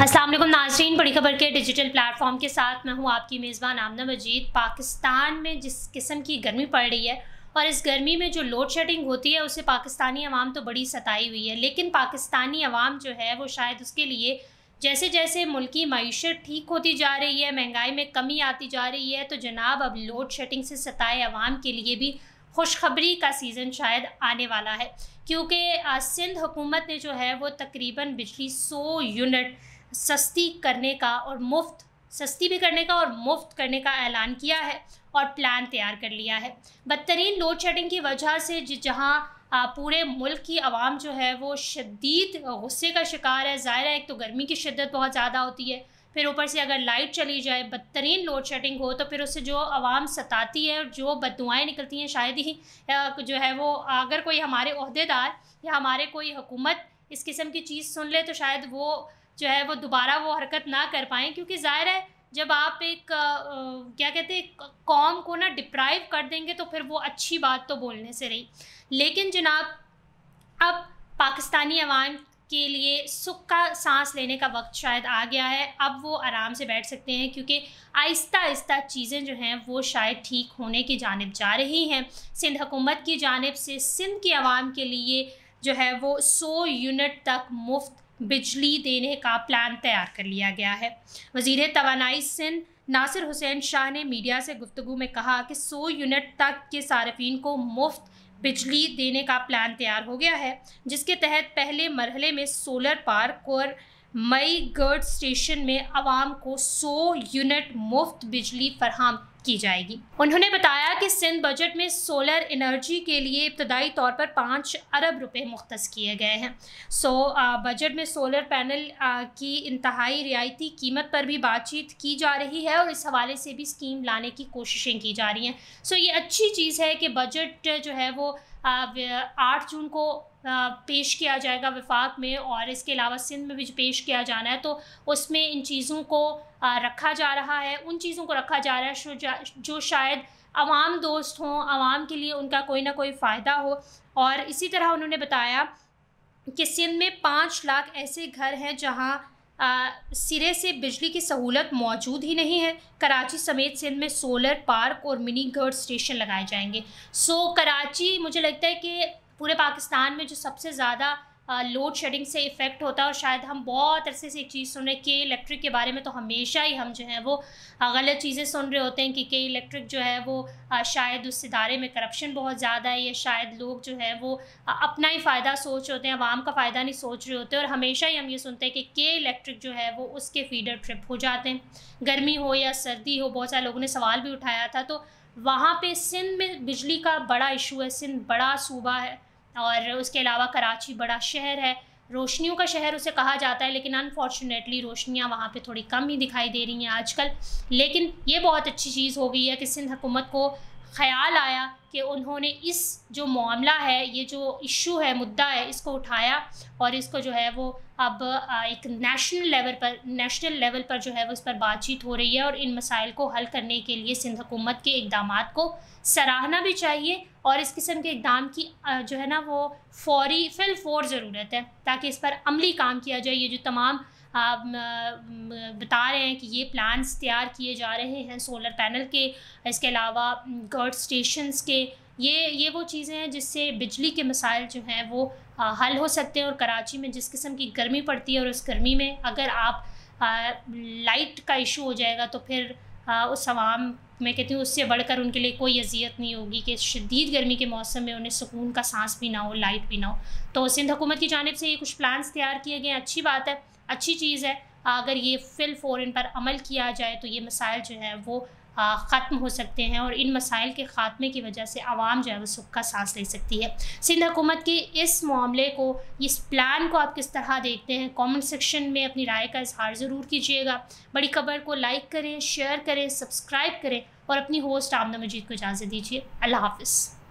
अस्सलाम वालेकुम नाज़रीन, बड़ी खबर के डिजिटल प्लेटफॉर्म के साथ मैं हूं आपकी मेज़बान आमना मजीद। पाकिस्तान में जिस किस्म की गर्मी पड़ रही है और इस गर्मी में जो लोड शेडिंग होती है उससे पाकिस्तानी अवाम तो बड़ी सताई हुई है, लेकिन पाकिस्तानी अवाम जो है वो शायद उसके लिए जैसे जैसे मुल्की मईशत ठीक होती जा रही है, महंगाई में कमी आती जा रही है, तो जनाब अब लोड शेडिंग से सताए अवाम के लिए भी खुशखबरी का सीज़न शायद आने वाला है, क्योंकि सिंध हुकूमत ने जो है वो तकरीबन बिजली 100 यूनिट सस्ती करने का और मुफ्त सस्ती भी करने का और मुफ्त करने का ऐलान किया है और प्लान तैयार कर लिया है। बदतरीन लोड शेडिंग की वजह से जहां पूरे मुल्क की आवाम जो है वो शदीद गुस्से का शिकार है। ज़ाहिर है, एक तो गर्मी की शिद्दत बहुत ज़्यादा होती है, फिर ऊपर से अगर लाइट चली जाए, बदतरीन लोड शेडिंग हो, तो फिर उससे जो आवाम सताती है और जो बददुआएँ निकलती हैं, शायद ही जो है वो अगर कोई हमारे ओहदेदार या हमारे कोई हुकूमत इस किस्म की चीज़ सुन ले तो शायद वो जो है वो दोबारा वो हरकत ना कर पाएँ। क्योंकि ज़ाहिर है, जब आप एक क्या कहते हैं कौम को ना डिप्राइव कर देंगे तो फिर वो अच्छी बात तो बोलने से रही। लेकिन जनाब, अब पाकिस्तानी अवाम के लिए सुख का सांस लेने का वक्त शायद आ गया है। अब वो आराम से बैठ सकते हैं, क्योंकि आहिस्ता आहिस्ता चीज़ें जो हैं वो शायद ठीक होने की जानिब जा रही हैं। सिंध हुकूमत की जानिब से सिंध की आवाम के लिए जो है वो 100 यूनिट तक मुफ्त बिजली देने का प्लान तैयार कर लिया गया है। वज़ीर तवानाई सिंध नासिर हुसैन शाह ने मीडिया से गुफ्तगू में कहा कि 100 यूनिट तक के सार्फिन को मुफ्त बिजली देने का प्लान तैयार हो गया है, जिसके तहत पहले मरहले में सोलर पार्क और मई गर्ड स्टेशन में आवाम को 100 यूनिट मुफ्त बिजली फराहम की जाएगी। उन्होंने बताया कि सिंध बजट में सोलर एनर्जी के लिए इब्तदाई तौर पर 5 अरब रुपए मुख्तस किए गए हैं। बजट में सोलर पैनल की इंतहाई रियायती कीमत पर भी बातचीत की जा रही है और इस हवाले से भी स्कीम लाने की कोशिशें की जा रही हैं। ये अच्छी चीज़ है कि बजट जो है वो 8 जून को पेश किया जाएगा वफाक में, और इसके अलावा सिंध में भी पेश किया जाना है, तो उसमें इन चीज़ों को रखा जा रहा है, उन चीज़ों को रखा जा रहा है जो शायद आवाम दोस्त हों, आवाम के लिए उनका कोई ना कोई फ़ायदा हो। और इसी तरह उन्होंने बताया कि सिंध में 5 लाख ऐसे घर हैं जहां सिरे से बिजली की सहूलत मौजूद ही नहीं है। कराची समेत सिंध में सोलर पार्क और मिनी गर्ड स्टेशन लगाए जाएंगे। कराची, मुझे लगता है कि पूरे पाकिस्तान में जो सबसे ज़्यादा लोड शेडिंग से इफ़ेक्ट होता है, और शायद हम बहुत अरसे से एक चीज़ सुन रहे हैं के इलेक्ट्रिक के बारे में, तो हमेशा ही हम जो है वो गलत चीज़ें सुन रहे होते हैं कि के इलेक्ट्रिक जो है वो शायद उस इदारे में करप्शन बहुत ज़्यादा है, या शायद लोग जो है वो अपना ही फ़ायदा सोच रहे होते हैं, आवाम का फ़ायदा नहीं सोच रहे होते। और हमेशा ही हम ये सुनते हैं कि के इलेक्ट्रिक जो है वो उसके फीडर ट्रिप हो जाते हैं, गर्मी हो या सर्दी हो। बहुत सारे लोगों ने सवाल भी उठाया था, तो वहाँ पे सिंध में बिजली का बड़ा इशू है। सिंध बड़ा सूबा है और उसके अलावा कराची बड़ा शहर है, रोशनियों का शहर उसे कहा जाता है, लेकिन अनफॉर्चुनेटली रोशनियाँ वहाँ पे थोड़ी कम ही दिखाई दे रही हैं आजकल। लेकिन ये बहुत अच्छी चीज़ हो गई है कि सिंध हुकूमत को ख़याल आया कि उन्होंने इस जो मामला है, ये जो इशू है, मुद्दा है, इसको उठाया और इसको जो है वो अब एक नेशनल लेवल पर जो है वो इस पर बातचीत हो रही है। और इन मसाइल को हल करने के लिए सिंध हुकूमत के इक़दामात को सराहना भी चाहिए, और इस किस्म के इक़दाम की जो है ना वो फ़ौर ज़रूरत है, ताकि इस पर अमली काम किया जाए। ये जो तमाम बता रहे हैं कि ये प्लान्स तैयार किए जा रहे हैं सोलर पैनल के, इसके अलावा गर्ड स्टेशंस के, ये वो चीज़ें हैं जिससे बिजली के मसाइल जो हैं वो हल हो सकते हैं। और कराची में जिस किस्म की गर्मी पड़ती है, और उस गर्मी में अगर आप लाइट का इशू हो जाएगा तो फिर उस आवाम, मैं कहती हूँ, उससे बढ़कर उनके लिए कोई अजियत नहीं होगी कि शदीद गर्मी के मौसम में उन्हें सुकून का सांस भी ना हो, लाइट भी ना हो। तो सिंध हुकूमत की जानिब से ये कुछ प्लान्स तैयार किए गए हैं, अच्छी बात है, अच्छी चीज़ है। अगर ये फ़ौर इन पर अमल किया जाए तो ये मसाइल जो है वो ख़त्म हो सकते हैं, और इन मसाइल के ख़ात्मे की वजह से आवाम जो है वो सुख का सांस ले सकती है। सिंध हुकूमत के इस मामले को, इस प्लान को आप किस तरह देखते हैं? कमेंट सेक्शन में अपनी राय का इजहार ज़रूर कीजिएगा। बड़ी खबर को लाइक करें, शेयर करें, सब्सक्राइब करें, और अपनी होस्ट आमना मजीद को इजाज़त दीजिए। अल्लाह हाफ़िज़।